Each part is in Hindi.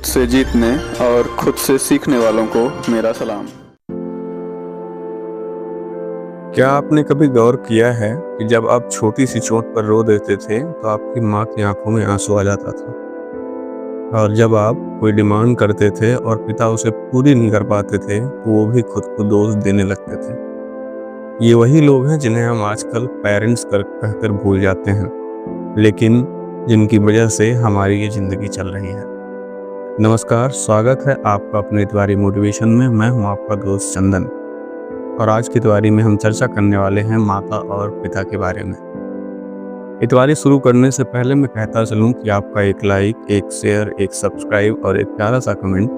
से जीतने और खुद से सीखने वालों को मेरा सलाम। क्या आपने कभी गौर किया है कि जब आप छोटी सी चोट पर रो देते थे तो आपकी माँ की आंखों में आंसू आ जाता था, और जब आप कोई डिमांड करते थे और पिता उसे पूरी नहीं कर पाते थे तो वो भी खुद को दोष देने लगते थे। ये वही लोग हैं जिन्हें हम आजकल पेरेंट्स कहकर भूल जाते हैं, लेकिन जिनकी वजह से हमारी ये जिंदगी चल रही है। नमस्कार, स्वागत है आपका अपने इतवारी मोटिवेशन में। मैं हूँ आपका दोस्त चंदन, और आज की इतवारी में हम चर्चा करने वाले हैं माता और पिता के बारे में। इतवारी शुरू करने से पहले मैं कहता चलूं कि आपका एक लाइक, एक शेयर, एक सब्सक्राइब और एक प्यारा सा कमेंट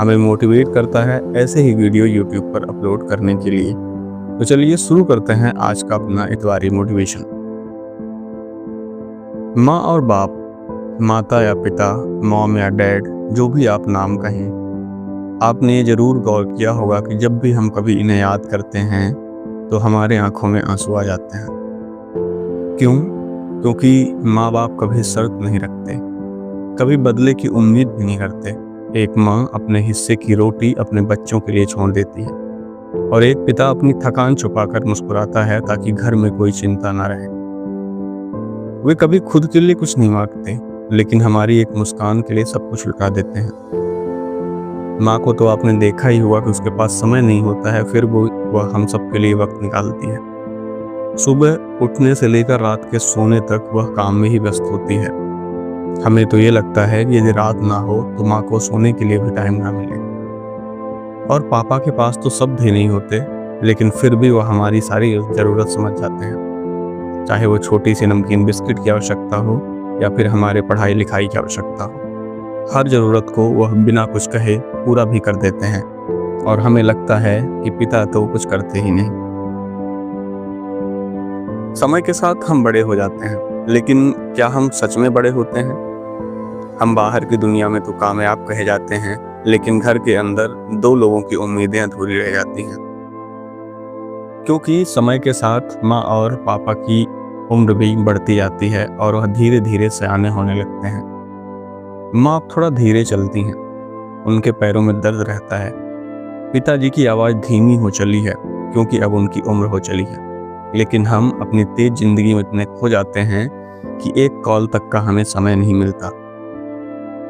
हमें मोटिवेट करता है ऐसे ही वीडियो यूट्यूब पर अपलोड करने के लिए। तो चलिए शुरू करते हैं आज का अपना इतवारी मोटिवेशन। माँ और बाप, माता या पिता, मॉम या डैड, जो भी आप नाम कहें, आपने ये जरूर गौर किया होगा कि जब भी हम कभी इन्हें याद करते हैं तो हमारे आंखों में आंसू आ जाते हैं। क्यों? क्योंकि माँ बाप कभी शर्त नहीं रखते, कभी बदले की उम्मीद भी नहीं करते। एक माँ अपने हिस्से की रोटी अपने बच्चों के लिए छोड़ देती है, और एक पिता अपनी थकान छुपाकर मुस्कुराता है ताकि घर में कोई चिंता ना रहे। वे कभी खुद के लिए कुछ नहीं मांगते, लेकिन हमारी एक मुस्कान के लिए सब कुछ लुटा देते हैं। माँ को तो आपने देखा ही हुआ कि उसके पास समय नहीं होता है, फिर वह हम सब के लिए वक्त निकालती है। सुबह उठने से लेकर रात के सोने तक वह काम में ही व्यस्त होती है। हमें तो ये लगता है कि यदि रात ना हो तो माँ को सोने के लिए भी टाइम ना मिले। और पापा के पास तो सब भी नहीं होते, लेकिन फिर भी वह हमारी सारी ज़रूरत समझ जाते हैं, चाहे वो छोटी सी नमकीन बिस्किट की आवश्यकता हो या फिर हमारे पढ़ाई लिखाई की आवश्यकता हो। हर ज़रूरत को वह बिना कुछ कहे पूरा भी कर देते हैं, और हमें लगता है कि पिता तो कुछ करते ही नहीं। समय के साथ हम बड़े हो जाते हैं, लेकिन क्या हम सच में बड़े होते हैं? हम बाहर की दुनिया में तो कामयाब कहे जाते हैं, लेकिन घर के अंदर दो लोगों की उम्मीदें अधूरी रह जाती हैं। क्योंकि समय के साथ माँ और पापा की उम्र भी बढ़ती जाती है और वह धीरे धीरे सयाने होने लगते हैं। माँ अब थोड़ा धीरे चलती हैं, उनके पैरों में दर्द रहता है। पिताजी की आवाज़ धीमी हो चली है क्योंकि अब उनकी उम्र हो चली है। लेकिन हम अपनी तेज जिंदगी में इतने खो जाते हैं कि एक कॉल तक का हमें समय नहीं मिलता।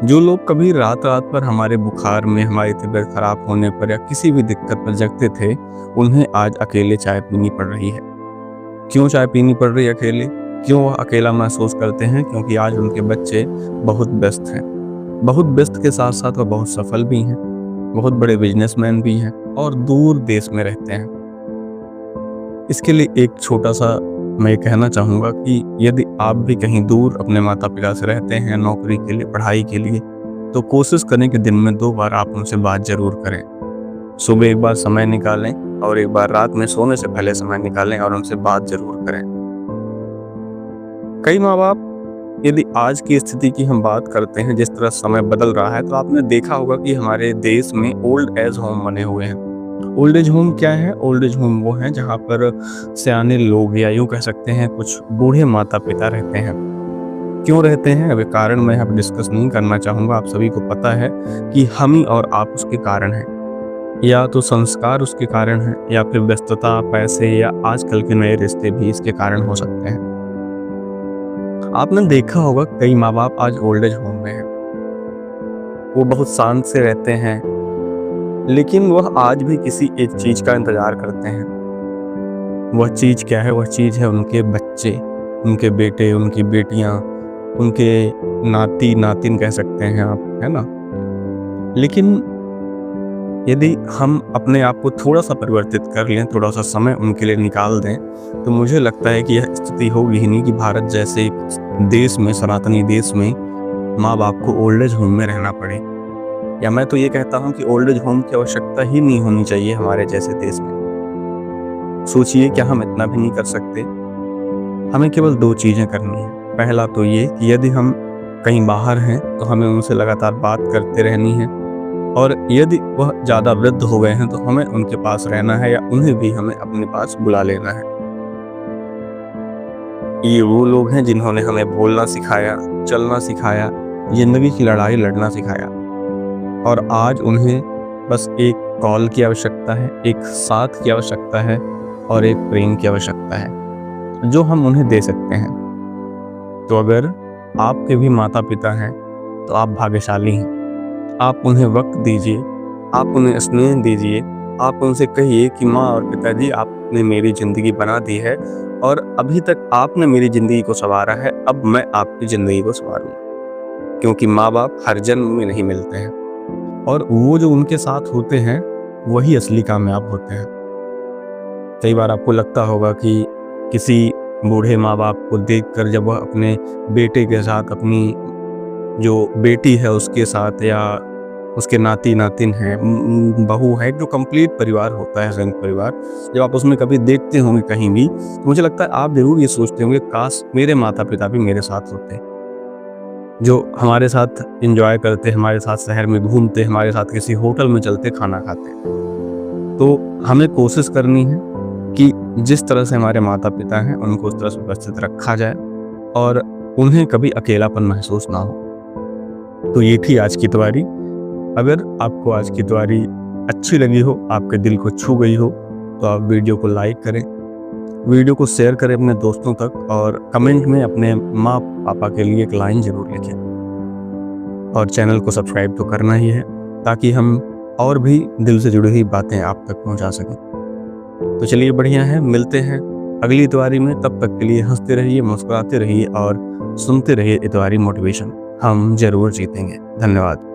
जो लोग कभी रात रात पर हमारे बुखार में, हमारी तबीयत खराब होने पर या किसी भी दिक्कत पर जगते थे, उन्हें आज अकेले चाय पीनी पड़ रही है। क्यों चाय पीनी पड़ रही है अकेले? क्यों वह अकेला महसूस करते हैं? क्योंकि आज उनके बच्चे बहुत व्यस्त हैं। बहुत व्यस्त के साथ साथ वह बहुत सफल भी हैं, बहुत बड़े बिजनेसमैन भी हैं और दूर देश में रहते हैं। इसके लिए एक छोटा सा मैं कहना चाहूँगा कि यदि आप भी कहीं दूर अपने माता पिता से रहते हैं नौकरी के लिए, पढ़ाई के लिए, तो कोशिश करें कि दिन में 2 बार आप उनसे बात जरूर करें। सुबह एक बार समय निकालें और एक बार रात में सोने से पहले समय निकालें और उनसे बात जरूर करें। कई माँ बाप, यदि आज की स्थिति की हम बात करते हैं, जिस तरह समय बदल रहा है, तो आपने देखा होगा कि हमारे देश में ओल्ड एज होम बने हुए हैं। ओल्ड एज होम क्या है? ओल्ड एज होम वो है जहाँ पर सयाने लोग, या यूँ कह सकते हैं कुछ बूढ़े माता पिता रहते हैं। क्यों रहते हैं? अब कारण मैं अब डिस्कस नहीं करना चाहूँगा, आप सभी को पता है कि हम ही और आप उसके कारण हैं। या तो संस्कार उसके कारण है, या फिर व्यस्तता, पैसे, या आजकल के नए रिश्ते भी इसके कारण हो सकते हैं। आपने देखा होगा कई माँ बाप आज ओल्ड एज होम में हैं। वो बहुत शांत से रहते हैं, लेकिन वह आज भी किसी एक चीज का इंतजार करते हैं। वह चीज क्या है? वह चीज है उनके बच्चे, उनके बेटे, उनकी बेटियां, उनके नाती नातिन कह सकते हैं आप, है ना? लेकिन यदि हम अपने आप को थोड़ा सा परिवर्तित कर लें, थोड़ा सा समय उनके लिए निकाल दें, तो मुझे लगता है कि यह स्थिति होगी ही नहीं कि भारत जैसे एक देश में, सनातनी देश में, माँ बाप को ओल्ड एज होम में रहना पड़े। या मैं तो ये कहता हूँ कि ओल्ड एज होम की आवश्यकता ही नहीं होनी चाहिए हमारे जैसे देश में। सोचिए, क्या हम इतना भी नहीं कर सकते? हमें केवल 2 चीज़ें करनी है। पहला तो ये कि यदि हम कहीं बाहर हैं तो हमें उनसे लगातार बात करते रहनी है, और यदि वह ज़्यादा वृद्ध हो गए हैं तो हमें उनके पास रहना है, या उन्हें भी हमें अपने पास बुला लेना है। ये वो लोग हैं जिन्होंने हमें बोलना सिखाया, चलना सिखाया, जिंदगी की लड़ाई लड़ना सिखाया। और आज उन्हें बस एक कॉल की आवश्यकता है, एक साथ की आवश्यकता है और एक प्रेम की आवश्यकता है जो हम उन्हें दे सकते हैं। तो अगर आपके भी माता पिता हैं तो आप भाग्यशाली हैं। आप उन्हें वक्त दीजिए, आप उन्हें स्नेह दीजिए, आप उनसे कहिए कि माँ और पिताजी आपने मेरी ज़िंदगी बना दी है और अभी तक आपने मेरी ज़िंदगी को संवारा है, अब मैं आपकी ज़िंदगी को संवारूंगा। क्योंकि माँ बाप हर जन्म में नहीं मिलते हैं और वो जो उनके साथ होते हैं वही असली कामयाब होते हैं। कई बार आपको लगता होगा कि किसी बूढ़े माँ बाप को देखकर जब वह अपने बेटे के साथ, अपनी जो बेटी है उसके साथ, या उसके नाती नातिन हैं, बहू है, जो कंप्लीट परिवार होता है, संयुक्त परिवार, जब आप उसमें कभी देखते होंगे कहीं भी, तो मुझे लगता है आप जरूर ये सोचते होंगे काश मेरे माता पिता भी मेरे साथ होते, जो हमारे साथ एंजॉय करते, हमारे साथ शहर में घूमते, हमारे साथ किसी होटल में चलते खाना खाते। तो हमें कोशिश करनी है कि जिस तरह से हमारे माता पिता हैं उनको उस तरह से उपस्थित रखा जाए और उन्हें कभी अकेलापन महसूस ना हो। तो ये थी आज की त्वारी। अगर आपको आज की त्वारी अच्छी लगी हो, आपके दिल को छू गई हो, तो आप वीडियो को लाइक करें, वीडियो को शेयर करें अपने दोस्तों तक और कमेंट में अपने माँ पापा के लिए एक लाइन जरूर लिखें। और चैनल को सब्सक्राइब तो करना ही है ताकि हम और भी दिल से जुड़ी हुई बातें आप तक पहुँचा सकें। तो चलिए बढ़िया है, मिलते हैं अगली इतवारी में। तब तक के लिए हंसते रहिए, मुस्कुराते रहिए और सुनते रहिए इतवारी मोटिवेशन। हम जरूर जीतेंगे। धन्यवाद।